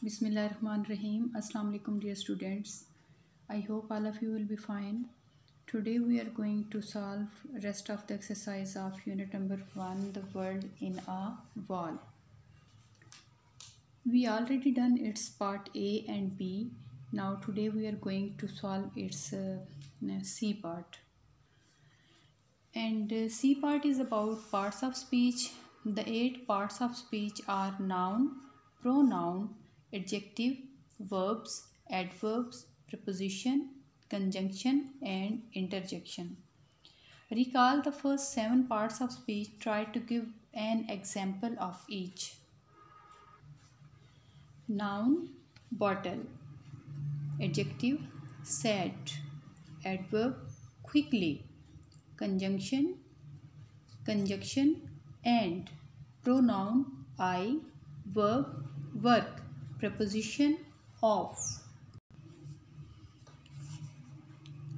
Bismillahirrahmanirrahim. Assalamu alaikum dear students. I hope all of you will be fine. Today we are going to solve rest of the exercise of unit number 1, the world in a wall. We already done its part A and B. Now today we are going to solve its C part. And C part is about parts of speech. The 8 parts of speech are noun, pronoun, adjective, verbs, adverbs, preposition, conjunction, and interjection. Recall the first 7 parts of speech. Try to give an example of each. Noun, bottle. Adjective, sad. Adverb, quickly. Conjunction, and. Pronoun, I. Verb, work. Preposition, of.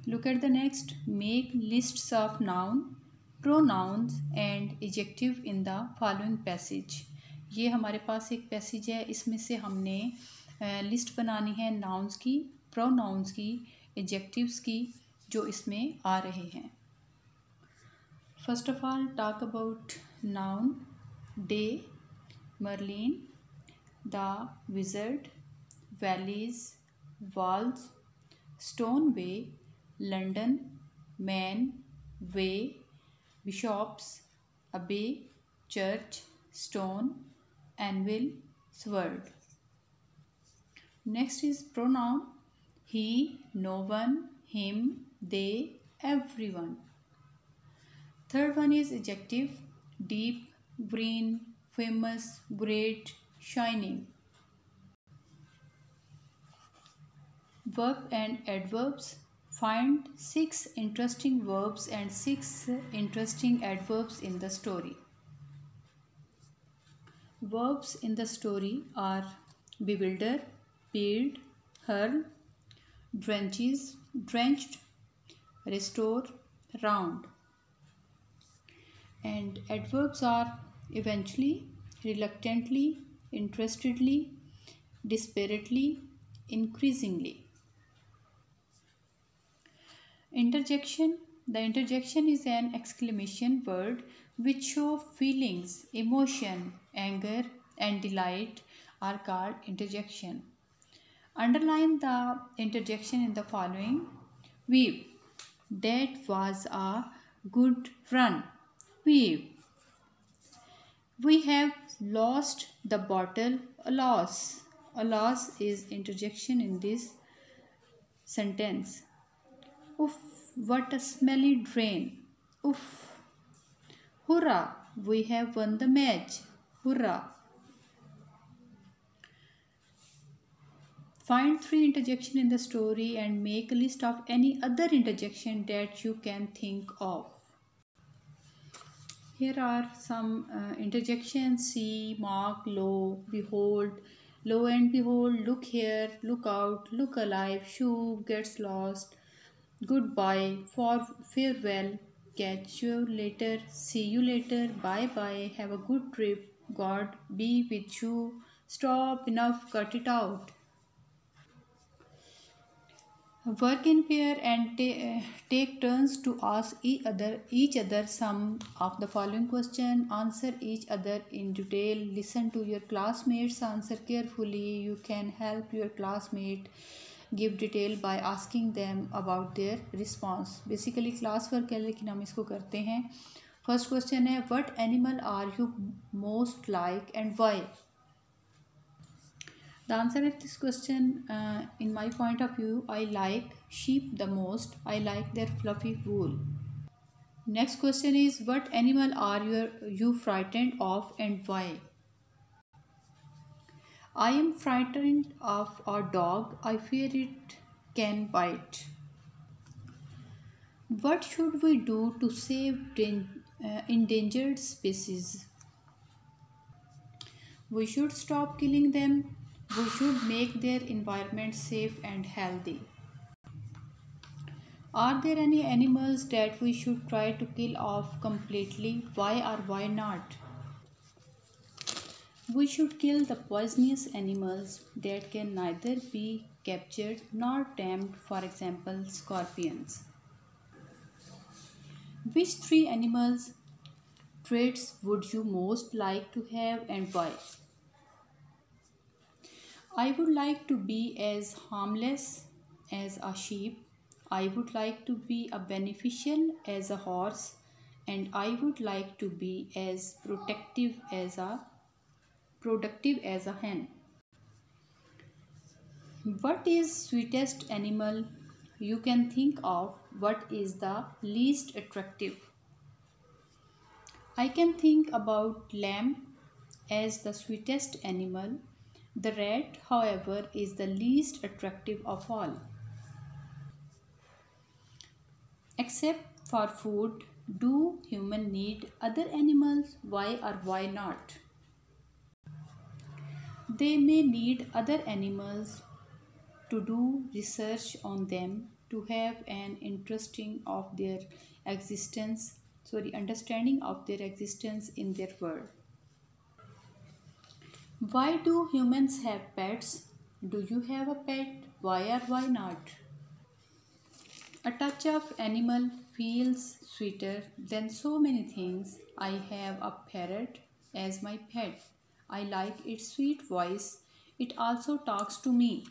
Look at the next. Make lists of noun, pronouns and adjective in the following passage. ये हमारे पास एक passage है, इसमें से हमने list बनानी है nouns की, प्रोनाउंस की, एडजेक्टिव्स की जो इसमें आ रहे हैं. First of all, talk about noun, day, Merlin, the wizard, valleys, walls, stone way, London, man, way, bishops, abbey, church, stone, anvil, sword. Next is pronoun, he, no one, him, they, everyone. Third one is adjective, deep, green, famous, great, shining. Verb and adverbs. Find 6 interesting verbs and 6 interesting adverbs in the story. Verbs in the story are bewilder, build, hurl, drenches, drenched, restore, round. And adverbs are eventually, reluctantly, interestedly, desperately, increasingly. Interjection. The interjection is an exclamation word which show feelings, emotion, anger and delight are called interjection. Underline the interjection in the following. Weep. That was a good run. Weep. We have lost the bottle. Alas. Alas is interjection in this sentence. Oof, what a smelly drain. Oof. Hurrah, we have won the match. Hurrah. Find 3 interjections in the story and make a list of any other interjection that you can think of. Here are some interjections. See, mark, lo, behold, lo and behold, look here, look out, look alive, shoo, gets lost, goodbye, for farewell, catch you later, see you later, bye bye, have a good trip, God be with you, stop, enough, cut it out. Work in pair and take turns to ask each other some of the following question. Answer each other in detail. Listen to your classmates. Answer carefully. You can help your classmate give detail by asking them about their response. Basically class work है लेकिन हम इसको करते हैं. First question है, what animal are you most like and why? The answer of this question, in my point of view, I like sheep the most. I like their fluffy wool. Next question is, what animal are you frightened of and why? I am frightened of a dog. I fear it can bite. What should we do to save endangered species? We should stop killing them. We should make their environment safe and healthy. Are there any animals that we should try to kill off completely? Why or why not? We should kill the poisonous animals that can neither be captured nor tamed, for example, scorpions. Which three animals traits would you most like to have and why? I would like to be as harmless as a sheep. I would like to be a beneficial as a horse, and I would like to be as productive as a hen. What is sweetest animal you can think of? What is the least attractive? I can think about lamb as the sweetest animal. The rat, however, is the least attractive of all. Except for food, do humans need other animals? Why or why not? They may need other animals to do research on them, to have an interesting of their understanding of their existence in their world. Why do humans have pets? Do you have a pet? Why or why not? A touch of animal feels sweeter than so many things. I have a parrot as my pet. I like its sweet voice. It also talks to me.